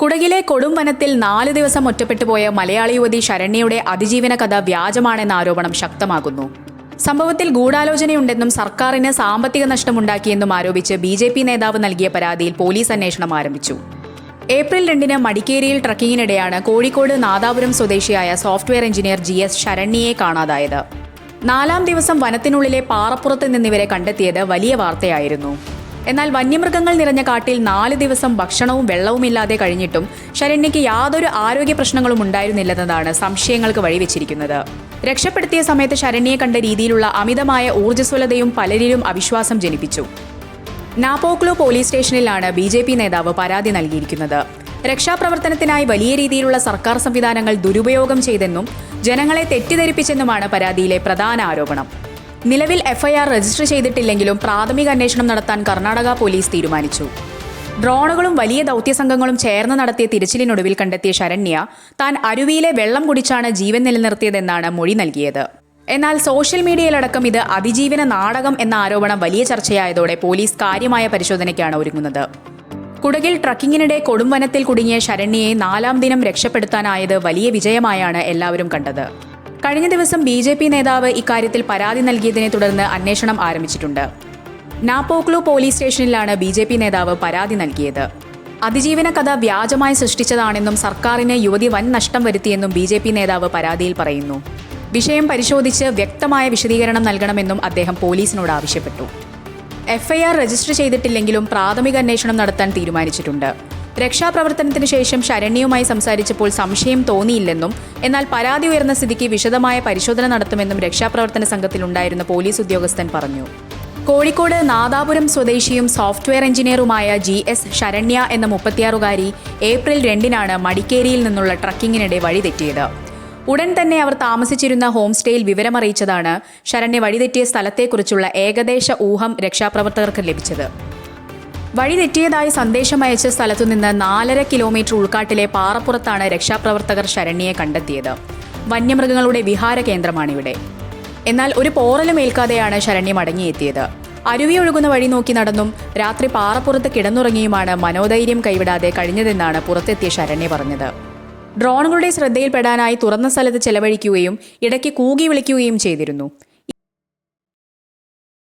കുടകിലെ കൊടുംവനത്തിൽ 4 ദിവസം ഒറ്റപ്പെട്ടുപോയ മലയാളി യുവതി ശരണ്യയുടെ അതിജീവന കഥ വ്യാജമാണെന്ന ആരോപണം ശക്തമാകുന്നു. സംഭവത്തിൽ ഗൂഢാലോചനയുണ്ടെന്നും സർക്കാരിന് സാമ്പത്തിക നഷ്ടമുണ്ടാക്കിയെന്നും ആരോപിച്ച് BJP നേതാവ് നൽകിയ പരാതിയിൽ പോലീസ് അന്വേഷണം ആരംഭിച്ചു. ഏപ്രിൽ 2-ന് മടിക്കേരിയിൽ ട്രക്കിങ്ങിനിടെയാണ് കോഴിക്കോട് നാദാപുരം സ്വദേശിയായ സോഫ്റ്റ്വെയർ എഞ്ചിനീയർ GS ശരണ്യയെ കാണാതായത്. 4-ാം ദിവസം വനത്തിനുള്ളിലെ പാറപ്പുറത്ത് നിന്നിവരെ കണ്ടെത്തിയത് വലിയ വാർത്തയായിരുന്നു. എന്നാൽ വന്യമൃഗങ്ങൾ നിറഞ്ഞ കാട്ടിൽ 4 ദിവസം ഭക്ഷണവും വെള്ളവുമില്ലാതെ കഴിഞ്ഞിട്ടും ശരണ്യയ്ക്ക് യാതൊരു ആരോഗ്യ പ്രശ്നങ്ങളും ഉണ്ടായിരുന്നില്ലെന്നതാണ് സംശയങ്ങൾക്ക് വഴിവെച്ചിരിക്കുന്നത്. രക്ഷപ്പെടുത്തിയ സമയത്ത് ശരണ്യയെ കണ്ട രീതിയിലുള്ള അമിതമായ ഊർജ്ജസ്വലതയും പലരിലും അവിശ്വാസം ജനിപ്പിച്ചു. നാപോക്ലോ പോലീസ് സ്റ്റേഷനിലാണ് BJP നേതാവ് പരാതി നൽകിയിരിക്കുന്നത്. രക്ഷാപ്രവർത്തനത്തിനായി വലിയ രീതിയിലുള്ള സർക്കാർ സംവിധാനങ്ങൾ ദുരുപയോഗം ചെയ്തെന്നും ജനങ്ങളെ തെറ്റിദ്ധരിപ്പിച്ചെന്നുമാണ് പരാതിയിലെ പ്രധാന ആരോപണം. നിലവിൽ FIR രജിസ്റ്റർ ചെയ്തിട്ടില്ലെങ്കിലും പ്രാഥമിക അന്വേഷണം നടത്താൻ കർണാടക പോലീസ് തീരുമാനിച്ചു. ഡ്രോണുകളും വലിയ ദൗത്യസംഘങ്ങളും ചേർന്ന് നടത്തിയ തിരച്ചിലിനൊടുവിൽ കണ്ടെത്തിയ ശരണ്യ താൻ അരുവിയിലെ വെള്ളം കുടിച്ചാണ് ജീവൻ നിലനിർത്തിയതെന്നാണ് മൊഴി നൽകിയത്. എന്നാൽ സോഷ്യൽ മീഡിയയിലടക്കം ഇത് അതിജീവന നാടകം എന്ന ആരോപണം വലിയ ചർച്ചയായതോടെ പോലീസ് കാര്യമായ പരിശോധനയ്ക്കാണ് ഒരുങ്ങുന്നത്. കുടകിൽ ട്രക്കിങ്ങിനിടെ കൊടുംവനത്തിൽ കുടുങ്ങിയ ശരണ്യയെ 4-ാം ദിനം രക്ഷപ്പെടുത്താനായത് വലിയ വിജയമായാണ് എല്ലാവരും കണ്ടത്. കഴിഞ്ഞ ദിവസം BJP നേതാവ് ഇക്കാര്യത്തിൽ പരാതി നൽകിയതിനെ തുടർന്ന് അന്വേഷണം ആരംഭിച്ചിട്ടുണ്ട്. നാപോക്ലോ പോലീസ് സ്റ്റേഷനിലാണ് BJP നേതാവ് പരാതി നൽകിയത്. അതിജീവന കഥ വ്യാജമായി സൃഷ്ടിച്ചതാണെന്നും സർക്കാരിന് യുവതി വൻ നഷ്ടം വരുത്തിയെന്നും BJP നേതാവ് പരാതിയിൽ പറയുന്നു. വിഷയം പരിശോധിച്ച് വ്യക്തമായ വിശദീകരണം നൽകണമെന്നും അദ്ദേഹം പോലീസിനോട് ആവശ്യപ്പെട്ടു. FIR രജിസ്റ്റർ ചെയ്തിട്ടില്ലെങ്കിലും പ്രാഥമിക അന്വേഷണം നടത്താൻ തീരുമാനിച്ചിട്ടുണ്ട്. രക്ഷാപ്രവർത്തനത്തിന് ശേഷം ശരണ്യയുമായി സംസാരിച്ചപ്പോൾ സംശയം തോന്നിയില്ലെന്നും എന്നാൽ പരാതി ഉയർന്ന സ്ഥിതിക്ക് വിശദമായ പരിശോധന നടത്തുമെന്നും രക്ഷാപ്രവർത്തന സംഘത്തിലുണ്ടായിരുന്ന പോലീസ് ഉദ്യോഗസ്ഥൻ പറഞ്ഞു. കോഴിക്കോട് നാദാപുരം സ്വദേശിയും സോഫ്റ്റ്വെയർ എഞ്ചിനീയറുമായ GS ശരണ്യ എന്ന 36-കാരി ഏപ്രിൽ 2-നാണ് മടിക്കേരിയിൽ നിന്നുള്ള ട്രക്കിങ്ങിനിടെ വഴിതെറ്റിയത്. ഉടൻ തന്നെ അവർ താമസിച്ചിരുന്ന ഹോം സ്റ്റേയിൽ വിവരമറിയിച്ചതാണ് ശരണ്യ വഴിതെറ്റിയ സ്ഥലത്തെക്കുറിച്ചുള്ള ഏകദേശ ഊഹം രക്ഷാപ്രവർത്തകർക്ക് ലഭിച്ചത്. വഴിതെറ്റിയതായി സന്ദേശം അയച്ച സ്ഥലത്തുനിന്ന് 4.5 കിലോമീറ്റർ ഉൾക്കാട്ടിലെ പാറപ്പുറത്താണ് രക്ഷാപ്രവർത്തകർ ശരണ്യയെ കണ്ടെത്തിയത്. വന്യമൃഗങ്ങളുടെ വിഹാര കേന്ദ്രമാണിവിടെ. എന്നാൽ ഒരു പോറലും ഏൽക്കാതെയാണ് ശരണ്യ മടങ്ങിയെത്തിയത്. അരുവി ഒഴുകുന്ന വഴി നോക്കി നടന്നും രാത്രി പാറപ്പുറത്ത് കിടന്നുറങ്ങിയുമാണ് മനോധൈര്യം കൈവിടാതെ കഴിഞ്ഞതെന്നാണ് പുറത്തെത്തിയ ശരണ്യ പറഞ്ഞത്. ഡ്രോണുകളുടെ ശ്രദ്ധയിൽപ്പെടാനായി തുറന്ന സ്ഥലത്ത് ചെലവഴിക്കുകയും ഇടയ്ക്ക് കൂകി വിളിക്കുകയും ചെയ്തിരുന്നു.